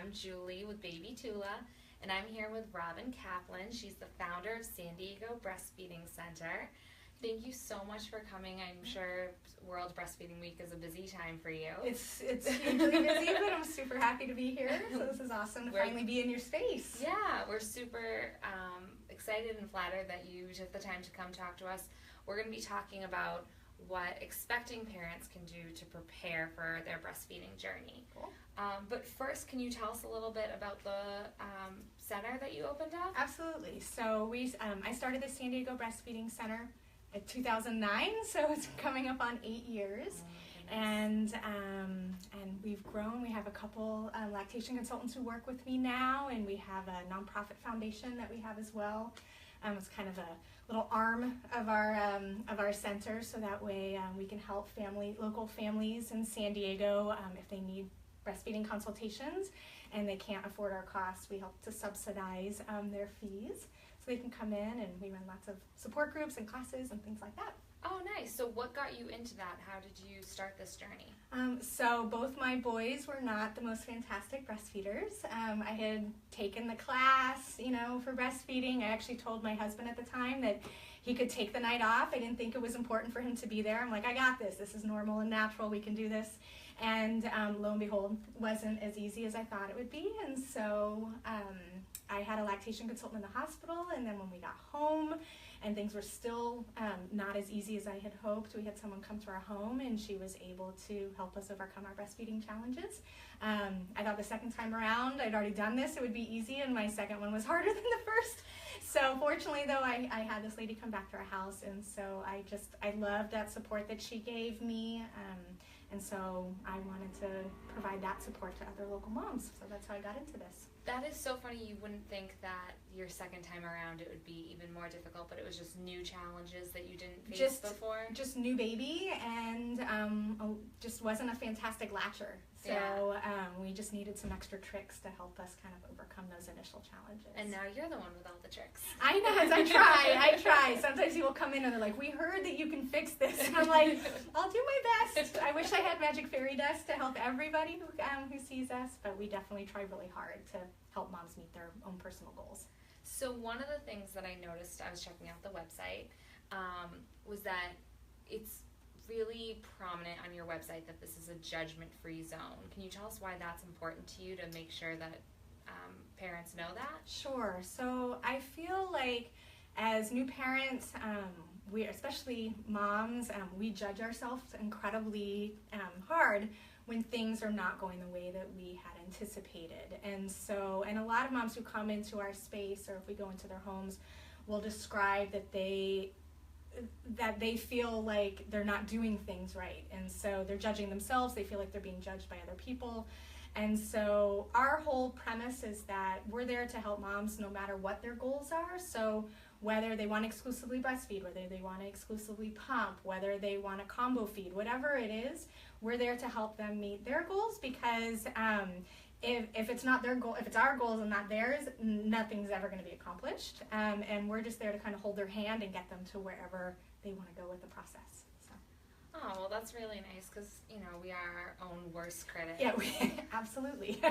I'm Julie with baby Tula, and I'm here with Robin Kaplan. She's the founder of San Diego Breastfeeding Center. Thank you so much for coming. I'm sure World Breastfeeding Week is a busy time for you. It's hugely busy, but I'm super happy to be here. So this is awesome to finally be in your space. Yeah, we're super excited and flattered that you took the time to come talk to us. We're going to be talking about what expecting parents can do to prepare for their breastfeeding journey. Cool. But first, can you tell us a little bit about the center that you opened up? Absolutely. So I started the San Diego Breastfeeding Center in 2009, so it's coming up on 8 years. And we've grown. We have a couple lactation consultants who work with me now, and we have a nonprofit foundation that we have as well. It's kind of a little arm of our center, so that way we can help local families in San Diego if they need breastfeeding consultations and they can't afford our costs. We help to subsidize their fees, so they can come in, and we run lots of support groups and classes and things like that. Oh, nice. So what got you into that? How did you start this journey? So both my boys were not the most fantastic breastfeeders. I had taken the class, for breastfeeding. I actually told my husband at the time that he could take the night off. I didn't think it was important for him to be there. I'm like, I got this. This is normal and natural. We can do this. And lo and behold, wasn't as easy as I thought it would be. And so I had a lactation consultant in the hospital, and then when we got home and things were still not as easy as I had hoped, we had someone come to our home, and she was able to help us overcome our breastfeeding challenges. I thought the second time around, I'd already done this, it would be easy, and my second one was harder than the first. So fortunately, though, I had this lady come back to our house, and so I loved that support that she gave me. And so I wanted to provide that support to other local moms. So that's how I got into this. That is so funny. You wouldn't think that your second time around it would be even more difficult, but it was just new challenges that you didn't face before? Just new baby, and just wasn't a fantastic latcher. So we just needed some extra tricks to help us kind of overcome those initial challenges. And now you're the one with all the tricks. I know, I try. Sometimes people come in and they're like, we heard that you can fix this. And I'm like, I'll do my best. I wish I had magic fairy dust to help everybody who sees us, but we definitely try really hard to help moms meet their own personal goals. So one of the things that I noticed, I was checking out the website, was that it's really prominent on your website that this is a judgment-free zone. Can you tell us why that's important to you to make sure that parents know that? Sure. So I feel like as new parents, we, especially moms, we judge ourselves incredibly hard when things are not going the way that we had anticipated. And a lot of moms who come into our space, or if we go into their homes, will describe that they feel like they're not doing things right. And so they're judging themselves. They feel like they're being judged by other people. And so our whole premise is that we're there to help moms no matter what their goals are. So whether they want to exclusively breastfeed, whether they want to exclusively pump, whether they want to combo feed, whatever it is, we're there to help them meet their goals, because if it's not their goal, if it's our goals and not theirs, nothing's ever going to be accomplished. And we're just there to kind of hold their hand and get them to wherever they want to go with the process. Oh, well, that's really nice, because, we are our own worst critic. Yeah, absolutely.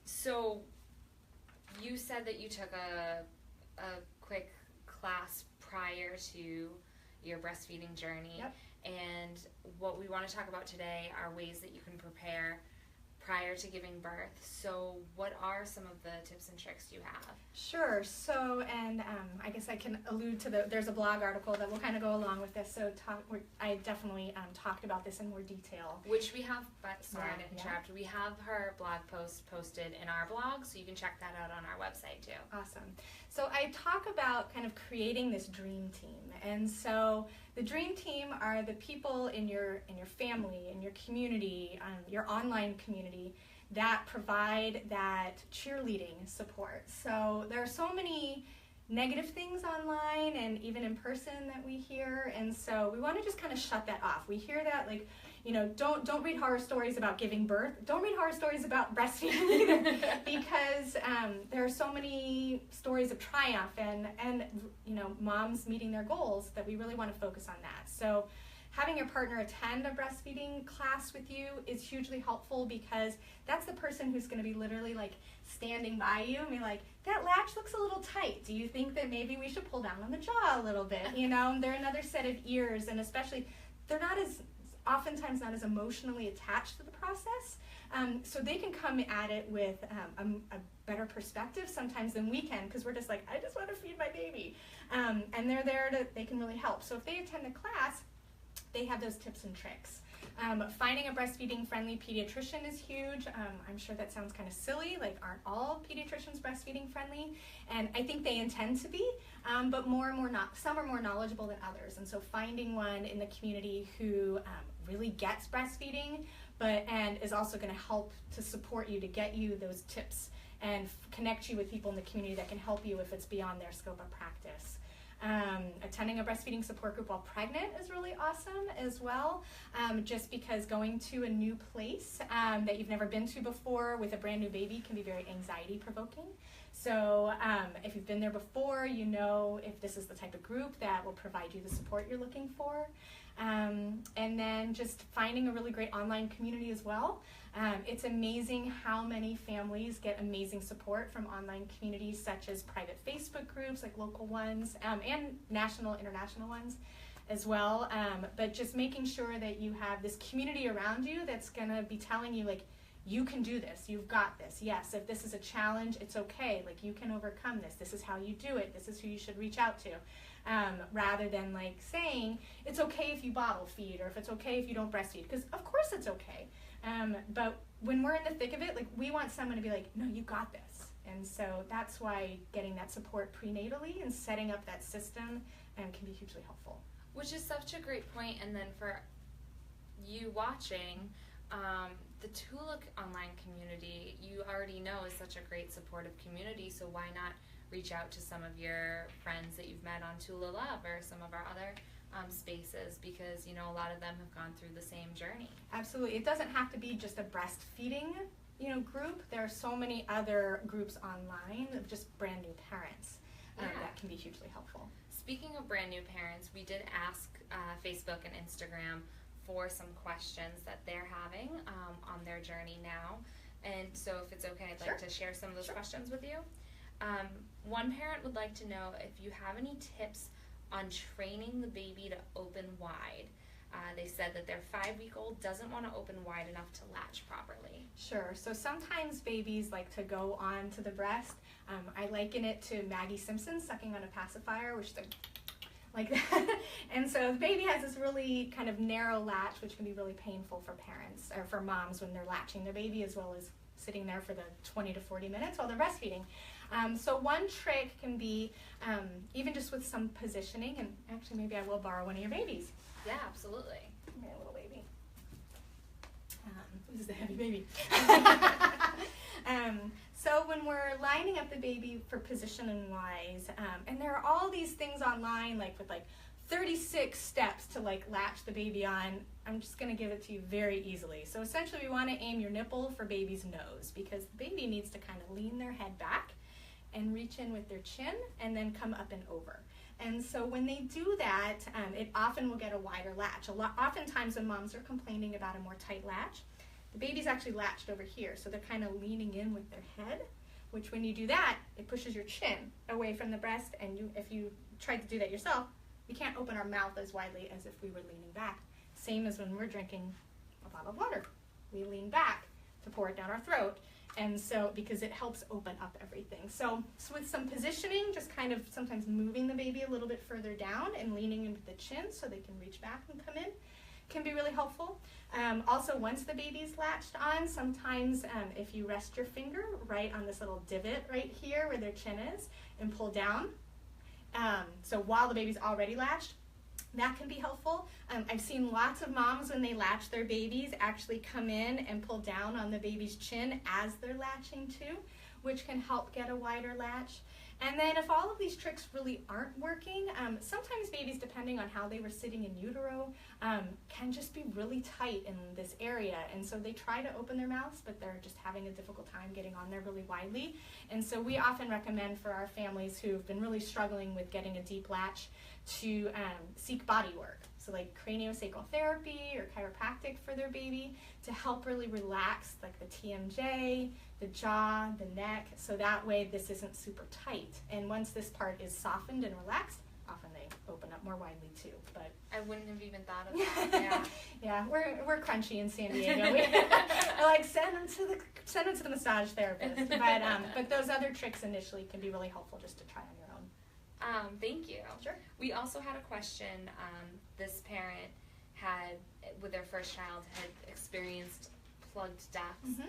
So you said that you took a quick class prior to your breastfeeding journey. Yep. And what we want to talk about today are ways that you can prepare prior to giving birth. So what are some of the tips and tricks you have? Sure. So, and I guess I can allude to there's a blog article that will kind of go along with this. So I definitely talked about this in more detail. Which we have, sorry to interrupt, we have her blog post posted in our blog, so you can check that out on our website too. Awesome. So I talk about kind of creating this dream team. And so the dream team are the people in your family, in your community, your online community, that provide that cheerleading support. So there are so many negative things online and even in person that we hear, and so we want to just kind of shut that off. We hear that, like, don't read horror stories about giving birth. Don't read horror stories about breastfeeding either, because there are so many stories of triumph and moms meeting their goals that we really want to focus on that. So having your partner attend a breastfeeding class with you is hugely helpful, because that's the person who's going to be literally like standing by you and be like, that latch looks a little tight. Do you think that maybe we should pull down on the jaw a little bit? You know, they're another set of ears, and especially they're oftentimes not as emotionally attached to the process. So they can come at it with a better perspective sometimes than we can, because we're just like, I just want to feed my baby. And they're there they can really help. So if they attend the class, they have those tips and tricks. Finding a breastfeeding friendly pediatrician is huge. I'm sure that sounds kind of silly, like aren't all pediatricians breastfeeding friendly? And I think they intend to be, but more and more not. Some are more knowledgeable than others. And so finding one in the community who really gets breastfeeding, and is also going to help to support you, to get you those tips and connect you with people in the community that can help you if it's beyond their scope of practice. Attending a breastfeeding support group while pregnant is really awesome as well, just because going to a new place that you've never been to before with a brand new baby can be very anxiety provoking. So if you've been there before, you know if this is the type of group that will provide you the support you're looking for. And then just finding a really great online community as well. It's amazing how many families get amazing support from online communities such as private Facebook groups, like local ones, and national, international ones as well. But just making sure that you have this community around you that's going to be telling you, like, you can do this, you've got this. Yes, if this is a challenge, it's okay. Like, you can overcome this. This is how you do it. This is who you should reach out to. Rather than like saying, it's okay if you bottle feed, or if it's okay if you don't breastfeed, because of course it's okay. But when we're in the thick of it, like, we want someone to be like, no, you got this. And so that's why getting that support prenatally and setting up that system can be hugely helpful. Which is such a great point. And then for you watching, the Tula online community, you already know, is such a great supportive community, so why not reach out to some of your friends that you've met on Tula Love or some of our other spaces, because, you know, a lot of them have gone through the same journey. Absolutely. It doesn't have to be just a breastfeeding, group. There are so many other groups online of just brand new parents that can be hugely helpful. Speaking of brand new parents, we did ask Facebook and Instagram for some questions that they're having on their journey now. And so if it's okay, I'd like to share some of those questions with you. One parent would like to know if you have any tips on training the baby to open wide. They said that their 5-week-old doesn't want to open wide enough to latch properly. Sure. So sometimes babies like to go on to the breast. I liken it to Maggie Simpson sucking on a pacifier, which is like that. And so the baby has this really kind of narrow latch, which can be really painful for parents or for moms when they're latching their baby, as well as sitting there for the 20 to 40 minutes while they're breastfeeding. So one trick can be even just with some positioning, and actually maybe I will borrow one of your babies. Yeah, absolutely. Come here, little baby. This is the heavy baby. So when we're lining up the baby for positioning wise, and there are all these things online, like with 36 steps to latch the baby on, I'm just going to give it to you very easily. So essentially we want to aim your nipple for baby's nose, because the baby needs to kind of lean their head back and reach in with their chin and then come up and over. And so when they do that, it often will get a wider latch. Oftentimes when moms are complaining about a more tight latch, the baby's actually latched over here, so they're kind of leaning in with their head, which when you do that, it pushes your chin away from the breast, and if you tried to do that yourself, we can't open our mouth as widely as if we were leaning back. Same as when we're drinking a bottle of water. We lean back to pour it down our throat, and so because it helps open up everything. So with some positioning, just kind of sometimes moving the baby a little bit further down and leaning into the chin so they can reach back and come in, can be really helpful. Also, once the baby's latched on, sometimes if you rest your finger right on this little divot right here where their chin is and pull down, so while the baby's already latched, that can be helpful. I've seen lots of moms, when they latch their babies, actually come in and pull down on the baby's chin as they're latching too, which can help get a wider latch. And then if all of these tricks really aren't working, sometimes babies, depending on how they were sitting in utero, can just be really tight in this area. And so they try to open their mouths, but they're just having a difficult time getting on there really widely. And so we often recommend for our families who've been really struggling with getting a deep latch to seek body work. so like craniosacral therapy or chiropractic for their baby to help really relax like the TMJ, the jaw, the neck, so that way this isn't super tight. And once this part is softened and relaxed, often they open up more widely too. But I wouldn't have even thought of that. Yeah, we're crunchy in San Diego. I like send them to the massage therapist. But those other tricks initially can be really helpful just to try on your own. Thank you. Sure. We also had a question. This parent had, with their first child, had experienced plugged ducts,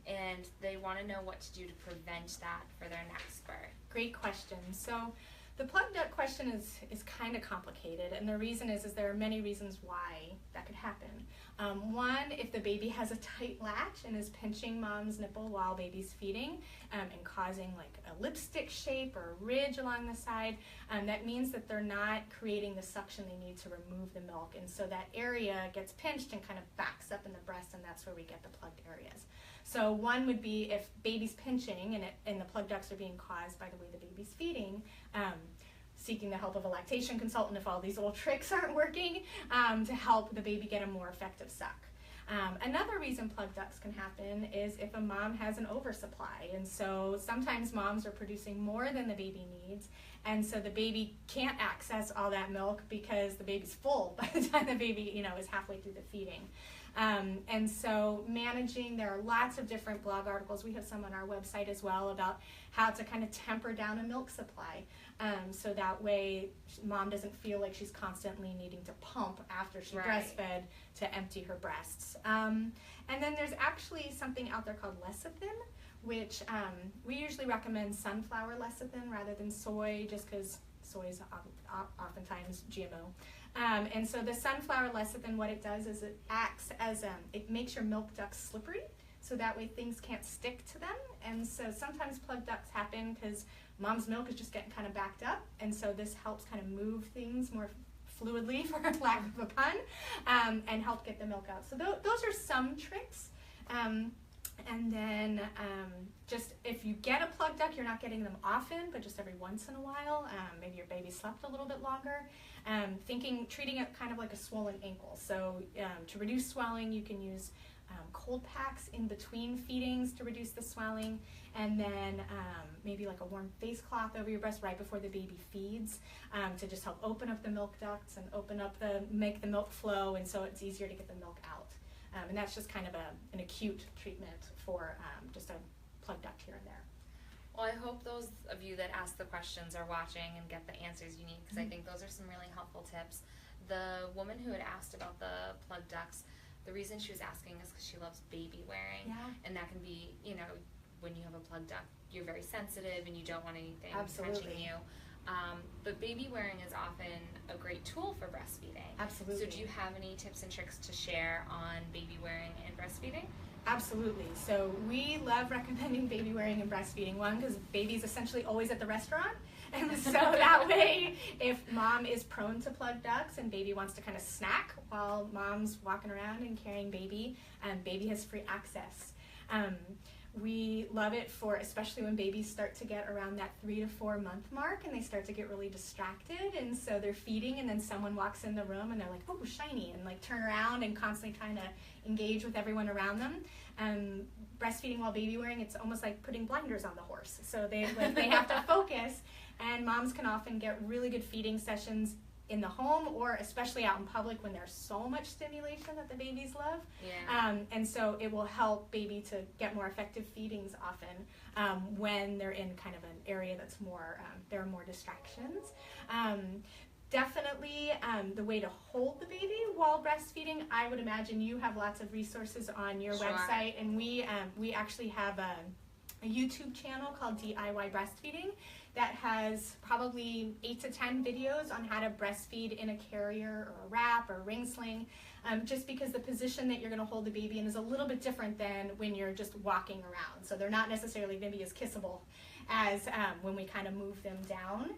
and they want to know what to do to prevent that for their next birth. Great question. So the plugged duct question is kind of complicated, and the reason is there are many reasons why that could happen. One, if the baby has a tight latch and is pinching mom's nipple while baby's feeding and causing like a lipstick shape or a ridge along the side, that means that they're not creating the suction they need to remove the milk, and so that area gets pinched and kind of backs up in the breast, and that's where we get the plugged areas. So one would be if baby's pinching and the plugged ducts are being caused by the way the baby's feeding, seeking the help of a lactation consultant if all these little tricks aren't working, to help the baby get a more effective suck. Another reason plugged ducts can happen is if a mom has an oversupply, and so sometimes moms are producing more than the baby needs, and so the baby can't access all that milk because the baby's full by the time the baby is halfway through the feeding. And so managing, there are lots of different blog articles, we have some on our website as well, about how to kind of temper down a milk supply, so that way mom doesn't feel like she's constantly needing to pump after she breastfed to empty her breasts. And then there's actually something out there called lecithin, which we usually recommend sunflower lecithin rather than soy, just because soy is oftentimes GMO. And so the sunflower lecithin, what it does is it acts as, it makes your milk ducts slippery, so that way things can't stick to them. And so sometimes plugged ducts happen because mom's milk is just getting kind of backed up, and so this helps kind of move things more fluidly, for lack of a pun, and help get the milk out. So those are some tricks. And then just if you get a plugged duct, you're not getting them often, but just every once in a while, maybe your baby slept a little bit longer, treating it kind of like a swollen ankle. So to reduce swelling, you can use cold packs in between feedings to reduce the swelling, and then maybe like a warm face cloth over your breast right before the baby feeds, to just help open up the milk ducts and make the milk flow, and so it's easier to get the milk out. And that's just kind of an acute treatment for just a plugged duct here and there. Well, I hope those of you that ask the questions are watching and get the answers you need, because I think those are some really helpful tips. The woman who had asked about the plugged ducts, the reason she was asking is because she loves baby wearing, and that can be, when you have a plugged duct, you're very sensitive and you don't want anything touching you. But baby wearing is often a great tool for breastfeeding. Absolutely. So do you have any tips and tricks to share on baby wearing and breastfeeding? Absolutely. So we love recommending baby wearing and breastfeeding. One, because baby's essentially always at the restaurant. And so that way, if mom is prone to plugged ducts and baby wants to kind of snack while mom's walking around and carrying baby, baby has free access. We love it for, especially when babies start to get around that 3 to 4 month mark and they start to get really distracted, and so they're feeding and then someone walks in the room and they're like, oh, shiny, and like turn around and constantly trying to engage with everyone around them. Breastfeeding while baby wearing, it's almost like putting blinders on the horse. So they have to focus, and moms can often get really good feeding sessions in the home, or especially out in public when there's so much stimulation that the babies love. And so it will help baby to get more effective feedings often when they're in kind of an area that's more, there are more distractions. Definitely the way to hold the baby while breastfeeding, I would imagine you have lots of resources on your website, and we actually have a YouTube channel called DIY Breastfeeding that has probably 8 to 10 videos on how to breastfeed in a carrier or a wrap or a ring sling, just because the position that you're going to hold the baby in is a little bit different than when you're just walking around. So they're not necessarily going to be as kissable as when we kind of move them down.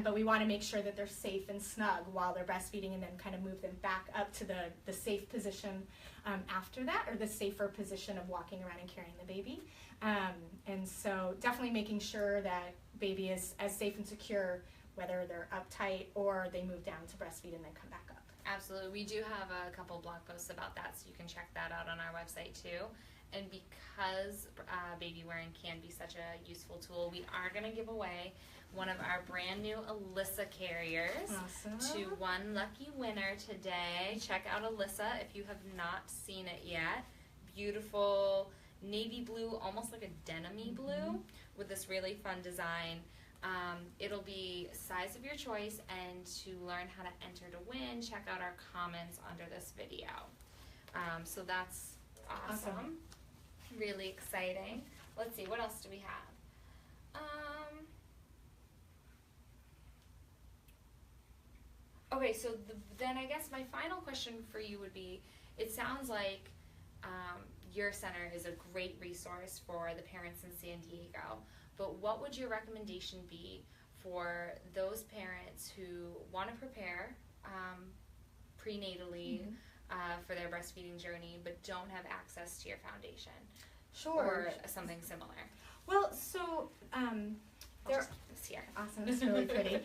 But we want to make sure that they're safe and snug while they're breastfeeding, and then kind of move them back up to the safe position after that, or the safer position of walking around and carrying the baby. And so definitely making sure that baby is as safe and secure, whether they're uptight or they move down to breastfeed and then come back up. Absolutely. We do have a couple blog posts about that, so you can check that out on our website too. And because baby wearing can be such a useful tool, we are going to give away one of our brand new Alyssa carriers to one lucky winner today. Check out Alyssa if you have not seen it yet. Beautiful navy blue, almost like a denim-y blue with this really fun design. It'll be size of your choice, and to learn how to enter to win, check out our comments under this video. So that's awesome. Really exciting. Let's see, what else do we have? Okay, so then I guess my final question for you would be, it sounds like your center is a great resource for the parents in San Diego, but what would your recommendation be for those parents who want to prepare prenatally for their breastfeeding journey but don't have access to your foundation? Sure. Or something similar? Well, so There, this here. Awesome, it's really pretty.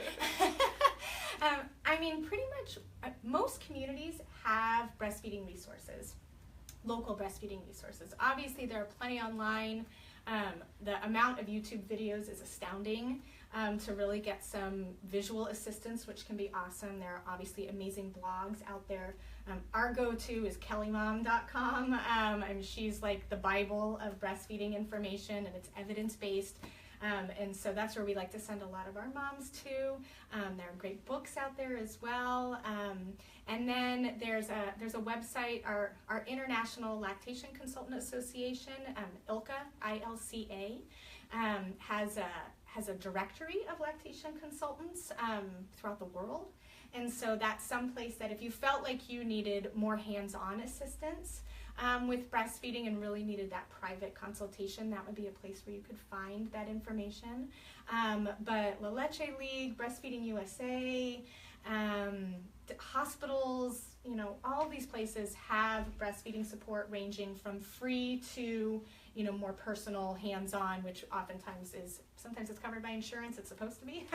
I mean, pretty much most communities have breastfeeding resources, local breastfeeding resources. Obviously, there are plenty online. The amount of YouTube videos is astounding to really get some visual assistance, which can be awesome. There are obviously amazing blogs out there. Our go-to is kellymom.com. And she's like the Bible of breastfeeding information, and it's evidence-based. And so that's where we like to send a lot of our moms to. There are great books out there as well. And then there's a website, our International Lactation Consultant Association, ILCA, I-L-C-A, has a directory of lactation consultants throughout the world. And so that's some place that if you felt like you needed more hands-on assistance with breastfeeding and really needed that private consultation, that would be a place where you could find that information. But La Leche League, Breastfeeding USA, hospitals, you know, all these places have breastfeeding support ranging from free to, you know, more personal, hands-on, which oftentimes sometimes it's covered by insurance, it's supposed to be,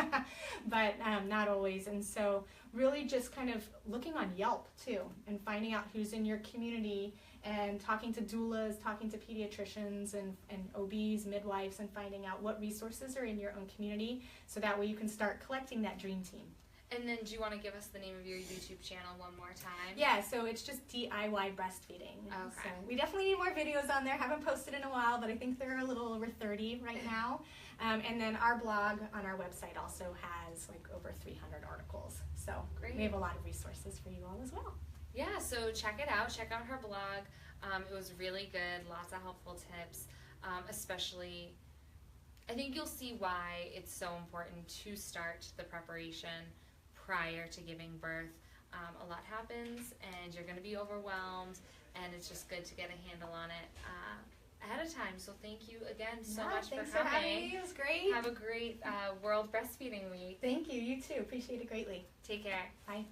but not always. And so really just kind of looking on Yelp too and finding out who's in your community and talking to doulas, talking to pediatricians and OBs, midwives, and finding out what resources are in your own community, so that way you can start collecting that dream team. And then do you want to give us the name of your YouTube channel one more time? Yeah, so it's just DIY breastfeeding. Okay. So we definitely need more videos on there. Haven't posted in a while, but I think they're a little over 30 right now. And then our blog on our website also has like over 300 articles. So Great. We have a lot of resources for you all as well. Yeah, so check it out. Check out her blog. It was really good. Lots of helpful tips. Especially, I think you'll see why it's so important to start the preparation prior to giving birth. A lot happens and you're going to be overwhelmed, and it's just good to get a handle on it ahead of time. So thank you again so much for coming. Thanks for having me. It was great. Have a great World Breastfeeding Week. Thank you. You too. Appreciate it greatly. Take care. Bye.